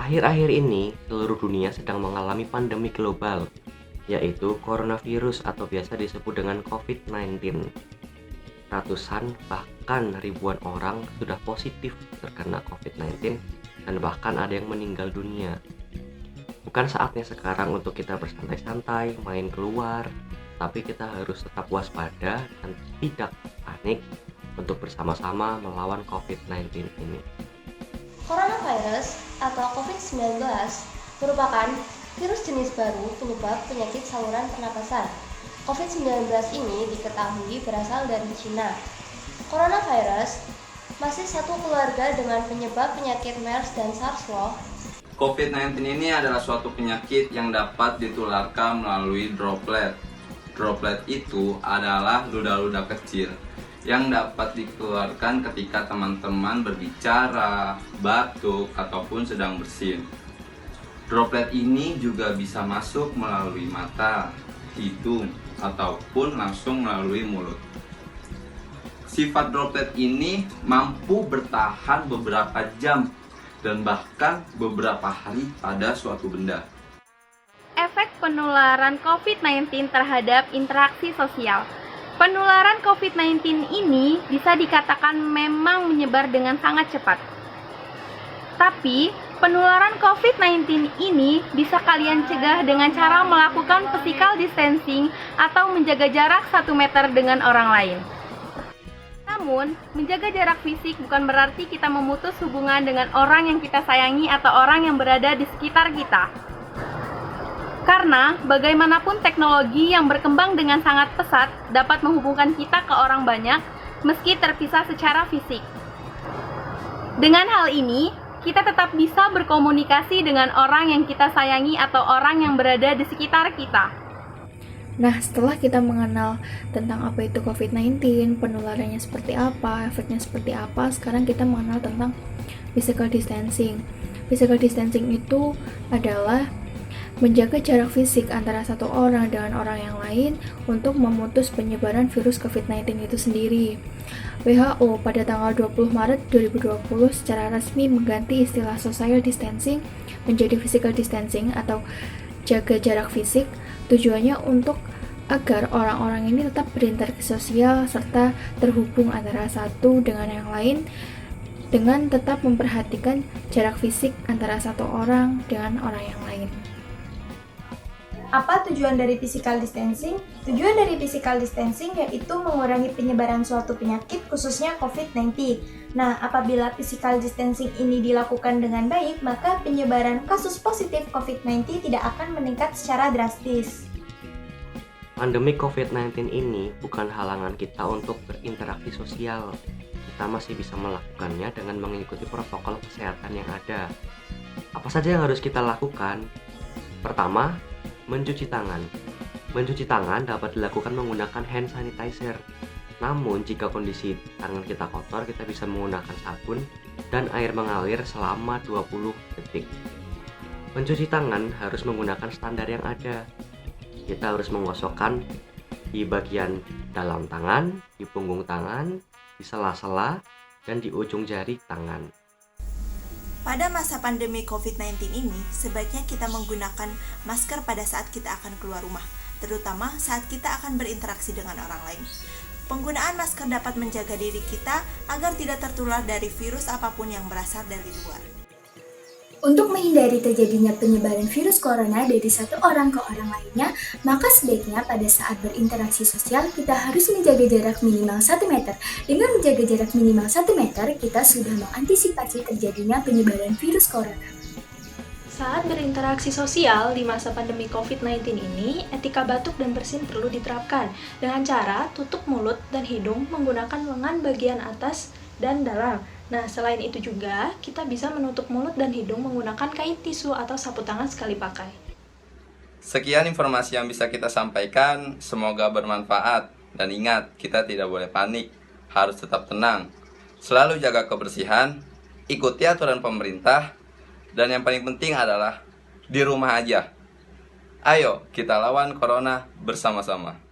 Akhir-akhir ini, seluruh dunia sedang mengalami pandemi global, yaitu coronavirus atau biasa disebut dengan COVID-19. Ratusan, bahkan ribuan orang sudah positif terkena COVID-19 dan bahkan ada yang meninggal dunia. Bukan saatnya sekarang untuk kita bersantai-santai, main keluar, tapi kita harus tetap waspada dan tidak panik untuk bersama-sama melawan COVID-19 ini. Coronavirus atau COVID-19 merupakan virus jenis baru penyebab penyakit saluran pernapasan. COVID-19 ini diketahui berasal dari Cina. Coronavirus masih satu keluarga dengan penyebab penyakit MERS dan SARS loh. COVID-19 ini adalah suatu penyakit yang dapat ditularkan melalui droplet. Droplet itu adalah ludah-ludah kecil yang dapat dikeluarkan ketika teman-teman berbicara, batuk, ataupun sedang bersin. Droplet ini juga bisa masuk melalui mata, hidung, ataupun langsung melalui mulut. Sifat droplet ini mampu bertahan beberapa jam dan bahkan beberapa hari pada suatu benda. Efek penularan COVID-19 terhadap interaksi sosial. Penularan COVID-19 ini bisa dikatakan memang menyebar dengan sangat cepat. Tapi, penularan COVID-19 ini bisa kalian cegah dengan cara melakukan physical distancing atau menjaga jarak 1 meter dengan orang lain. Namun, menjaga jarak fisik bukan berarti kita memutus hubungan dengan orang yang kita sayangi atau orang yang berada di sekitar kita. Karena bagaimanapun teknologi yang berkembang dengan sangat pesat dapat menghubungkan kita ke orang banyak meski terpisah secara fisik. Dengan hal ini, kita tetap bisa berkomunikasi dengan orang yang kita sayangi atau orang yang berada di sekitar kita. Nah, setelah kita mengenal tentang apa itu COVID-19, penularannya seperti apa, efeknya seperti apa, sekarang kita mengenal tentang physical distancing. Physical distancing itu adalah menjaga jarak fisik antara satu orang dengan orang yang lain untuk memutus penyebaran virus COVID-19 itu sendiri. WHO pada tanggal 20 Maret 2020 secara resmi mengganti istilah social distancing menjadi physical distancing atau jaga jarak fisik. Tujuannya untuk agar orang-orang ini tetap berinteraksi sosial serta terhubung antara satu dengan yang lain dengan tetap memperhatikan jarak fisik antara satu orang dengan orang yang lain. Apa tujuan dari physical distancing? Tujuan dari physical distancing yaitu mengurangi penyebaran suatu penyakit khususnya COVID-19. Nah, apabila physical distancing ini dilakukan dengan baik, maka penyebaran kasus positif COVID-19 tidak akan meningkat secara drastis. Pandemi COVID-19 ini bukan halangan kita untuk berinteraksi sosial. Kita masih bisa melakukannya dengan mengikuti protokol kesehatan yang ada. Apa saja yang harus kita lakukan? Pertama, mencuci tangan. Mencuci tangan dapat dilakukan menggunakan hand sanitizer. Namun, jika kondisi tangan kita kotor, kita bisa menggunakan sabun dan air mengalir selama 20 detik. Mencuci tangan harus menggunakan standar yang ada. Kita harus menggosokkan di bagian dalam tangan, di punggung tangan, di sela-sela, dan di ujung jari tangan. Pada masa pandemi COVID-19 ini, sebaiknya kita menggunakan masker pada saat kita akan keluar rumah, terutama saat kita akan berinteraksi dengan orang lain. Penggunaan masker dapat menjaga diri kita agar tidak tertular dari virus apapun yang berasal dari luar. Untuk menghindari terjadinya penyebaran virus corona dari satu orang ke orang lainnya, maka sebaiknya pada saat berinteraksi sosial kita harus menjaga jarak minimal 1 meter. Dengan menjaga jarak minimal 1 meter, kita sudah mengantisipasi terjadinya penyebaran virus corona. Saat berinteraksi sosial di masa pandemi COVID-19 ini, etika batuk dan bersin perlu diterapkan dengan cara tutup mulut dan hidung menggunakan lengan bagian atas dan dalam. Nah, selain itu juga, kita bisa menutup mulut dan hidung menggunakan kain tisu atau sapu tangan sekali pakai. Sekian informasi yang bisa kita sampaikan, semoga bermanfaat. Dan ingat, kita tidak boleh panik, harus tetap tenang. Selalu jaga kebersihan, ikuti aturan pemerintah, dan yang paling penting adalah di rumah aja. Ayo, kita lawan corona bersama-sama.